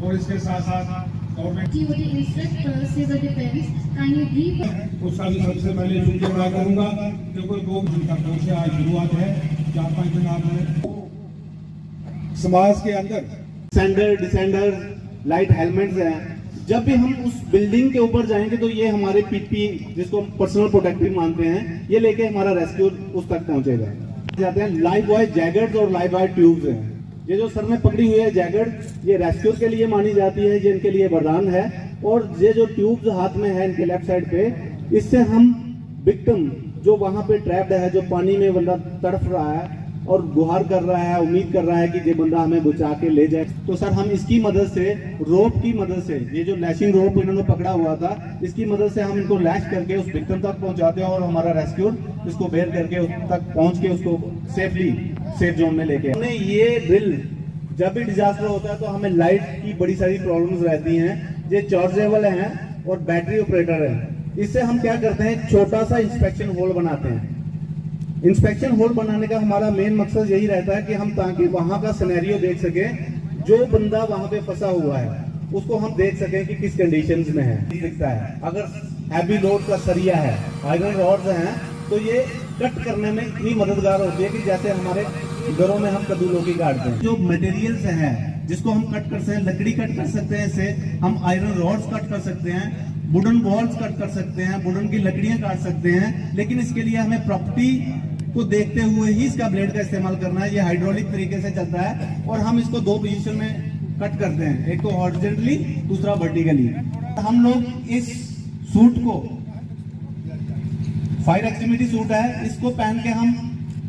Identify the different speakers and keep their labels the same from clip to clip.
Speaker 1: और इसके साथ साथ गवर्नमेंट उसका भी सबसे पहले शुक्रिया अदा करूंगा क्योंकि लोग जिनका कोर्स है आज शुरुआत है 4-5 दिन आपने समाज के अंदर
Speaker 2: सेंडर डिसेंडर लाइट हेलमेट्स हैं। जब भी हम उस बिल्डिंग के ऊपर जाएंगे तो ये हमारे पीपी जिसको हम पर्सनल प्रोटेक्टिव मानते हैं ये लेके हमारा रेस्क्यू उस तक पहुंचेगा। जाते हैं लाइव बॉय जैकेट्स और लाइव बॉय ट्यूब्स हैं। ये जो सर ने पकड़ी हुई है जैकेट ये रेस्क्यू के लिए मानी जाती है, ये इनके लिए वरदान है। और ये जो ट्यूब्स हाथ में है इनके लेफ्ट साइड पे, इससे हम विक्टिम जो वहां पे ट्रैप्ड है, जो पानी में बंदा तड़फ रहा है और गुहार कर रहा है, उम्मीद कर रहा है कि ये बंदा हमें बचा के ले जाए, तो सर हम इसकी मदद से, रोप की मदद से, ये जो लैशिंग रोप इन्होंने पकड़ा हुआ था इसकी मदद से हम इनको लैश करके उस विक्टिम तक पहुंचाते हैं और हमारा रेस्क्यू इसको बेर करके उस तक पहुंच के उसको सेफली सेफ जोन में लेके। हमने ये ड्रिल जब भी डिजास्टर होता है तो हमें लाइट की बड़ी सारी प्रॉब्लम्स रहती हैं। ये चार्जेबल हैं और बैटरी ऑपरेटर है। इससे हम क्या करते हैं, छोटा सा इंस्पेक्शन होल बनाते हैं। इंस्पेक्शन होल बनाने का हमारा मेन मकसद यही रहता है कि हम ताकि वहां का सिनेरियो देख सकें, जो बंदा वहां पे फंसा हुआ है उसको हम देख सकें कि किस कंडीशंस में है। दिखता है अगर हैवी लोड का सरिया है, आयरन रॉड्स हैं, तो ये कट करने में इतनी मददगार होती है कि जैसे हमारे घरों में हम कद्दू लौकी काटते हैं। जो मटेरियल्स हैं जिसको हम कट कर सकते हैं, लकड़ी कट कर सकते हैं, इससे हम आयरन रॉड्स कट कर सकते हैं, वुडन वॉल्स कट कर सकते हैं, वुडन की लकड़ियां काट सकते हैं। लेकिन इसके लिए हमें प्रॉपर्टी को देखते हुए ही इसका ब्लेड का इस्तेमाल करना है। ये हाइड्रोलिक तरीके से चलता है और हम इसको दो पोजीशन में कट करते हैं, एक तो हॉरिजॉन्टली, दूसरा वर्टिकली। हम लोग इस सूट को, फायर एक्सट्रीमिटी सूट है, इसको पहन के हम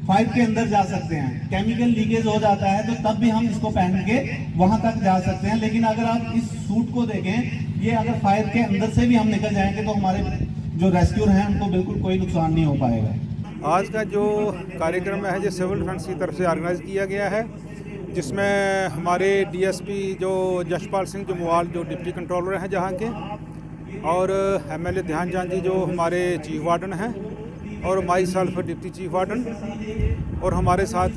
Speaker 2: फायर के अंदर जा सकते हैं। केमिकल लीकेज हो जाता है तो तब भी हम इसको पहन के वहां तक जा सकते हैं। लेकिन अगर आप इस सूट को देखें, ये अगर फायर के अंदर से भी हम निकल जाएंगे तो हमारे जो रेस्क्यूर हैं उनको बिल्कुल कोई नुकसान नहीं हो पाएगा।
Speaker 3: आज का जो कार्यक्रम है जो सिविल डिफेंस की तरफ से ऑर्गेनाइज किया गया है, जिसमें हमारे डीएसपी जो जशपाल सिंह जमुवाल जो डिप्टी कंट्रोलर हैं जहाँ के, और एमएलए ध्यानचंद जी जो हमारे चीफ वार्डन हैं, और my self deputy chief warden, और हमारे साथ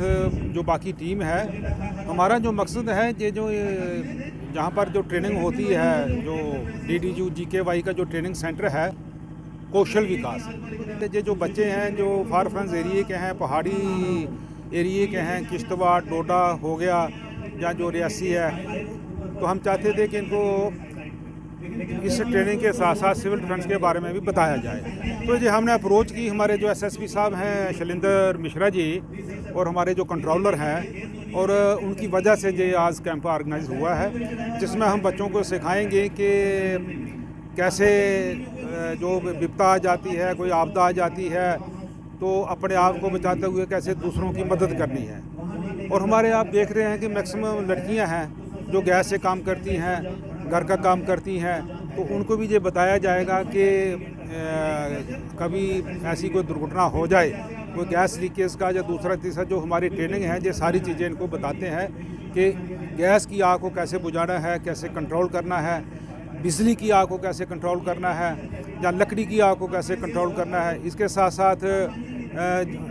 Speaker 3: जो बाकी टीम है। हमारा जो मकसद है ये जो जहाँ पर जो ट्रेनिंग होती है, जो DDU GKY का जो ट्रेनिंग सेंटर है कौशल विकास, ये जो बच्चे हैं जो फार फ्लंग एरिए के हैं, पहाड़ी एरिए के हैं, किश्तवाड़ डोडा हो गया या जो रियासी है, तो हम चाहते थे कि इनको इस ट्रेनिंग के साथ साथ सिविल डिफेंस के बारे में भी बताया जाए। तो ये हमने अप्रोच की, हमारे जो SSP साहब हैं शैलेंद्र मिश्रा जी और हमारे जो कंट्रोलर हैं, और उनकी वजह से ये आज कैंप ऑर्गेनाइज हुआ है, जिसमें हम बच्चों को सिखाएंगे कि कैसे जो विपदा आ जाती है, कोई आपदा आ जाती है, तो अपने आप को बचाते हुए कैसे दूसरों की मदद करनी है। और हमारे आप देख रहे हैं कि मैक्सिमम लड़कियां हैं जो गैस से काम करती हैं, घर का काम करती हैं, तो उनको भी ये बताया जाएगा कि कभी ऐसी कोई दुर्घटना हो जाए, कोई गैस लीकेज का या दूसरा तीसरा, जो हमारी ट्रेनिंग है ये सारी चीज़ें इनको बताते हैं कि गैस की आग को कैसे बुझाना है, कैसे कंट्रोल करना है, बिजली की आग को कैसे कंट्रोल करना है, या लकड़ी की आग को कैसे कंट्रोल करना है। इसके साथ साथ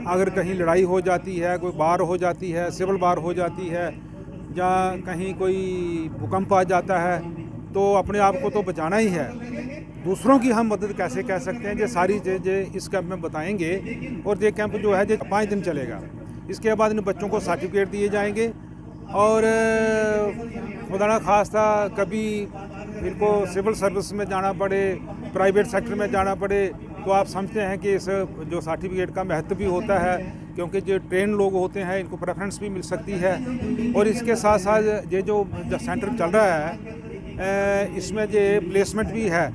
Speaker 3: अगर कहीं लड़ाई हो जाती है, कोई बार हो जाती है, सिविल बार हो जाती है, या कहीं कोई भूकंप आ जाता है, तो अपने आप को तो बचाना ही है, दूसरों की हम मदद कैसे कर सकते हैं, ये सारी चीज़ें इस कैंप में बताएंगे। और ये कैंप जो है ये 5 दिन चलेगा। इसके बाद इन बच्चों को सर्टिफिकेट दिए जाएंगे, और खुदा ना खास्ता कभी इनको सिविल सर्विस में जाना पड़े, प्राइवेट सेक्टर में जाना पड़े, तो आप समझते हैं कि इस जो सर्टिफिकेट का महत्व भी होता है, क्योंकि जो ट्रेन लोग होते हैं इनको प्रेफरेंस भी मिल सकती है। और इसके साथ साथ ये जो सेंटर चल रहा है इसमें ये प्लेसमेंट भी है,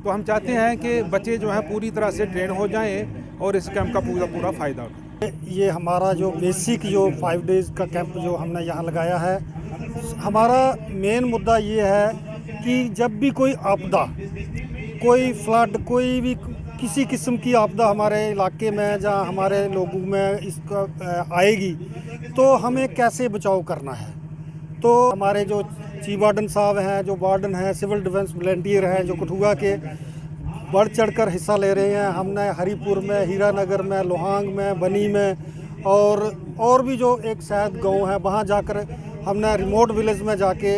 Speaker 3: तो हम चाहते हैं कि बच्चे जो हैं पूरी तरह से ट्रेन हो जाएं और इस कैंप का पूरा फ़ायदा उठाएं।
Speaker 4: ये हमारा जो बेसिक जो 5 डेज़ का कैंप जो हमने यहाँ लगाया है, हमारा मेन मुद्दा ये है कि जब भी कोई आपदा, कोई फ्लड, कोई भी किसी किस्म की आपदा हमारे इलाके में या हमारे लोगों में इसका आएगी, तो हमें कैसे बचाव करना है। तो हमारे जो चीफ वार्डन साहब हैं, जो वार्डन हैं, सिविल डिफेंस वॉलंटियर हैं, जो कठुआ के बढ़ चढ़कर हिस्सा ले रहे हैं। हमने हरिपुर में, हीरानगर में, लोहांग में, बनी में और भी जो एक शायद गांव है, वहाँ जाकर हमने रिमोट विलेज में जाके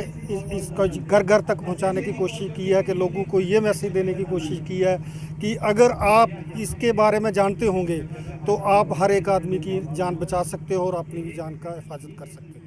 Speaker 4: इसको घर घर तक पहुंचाने की कोशिश की है कि लोगों को ये मैसेज देने की कोशिश की है कि अगर आप इसके बारे में जानते होंगे तो आप हर एक आदमी की जान बचा सकते हो और अपनी भी जान का हिफाजत कर सकते हो।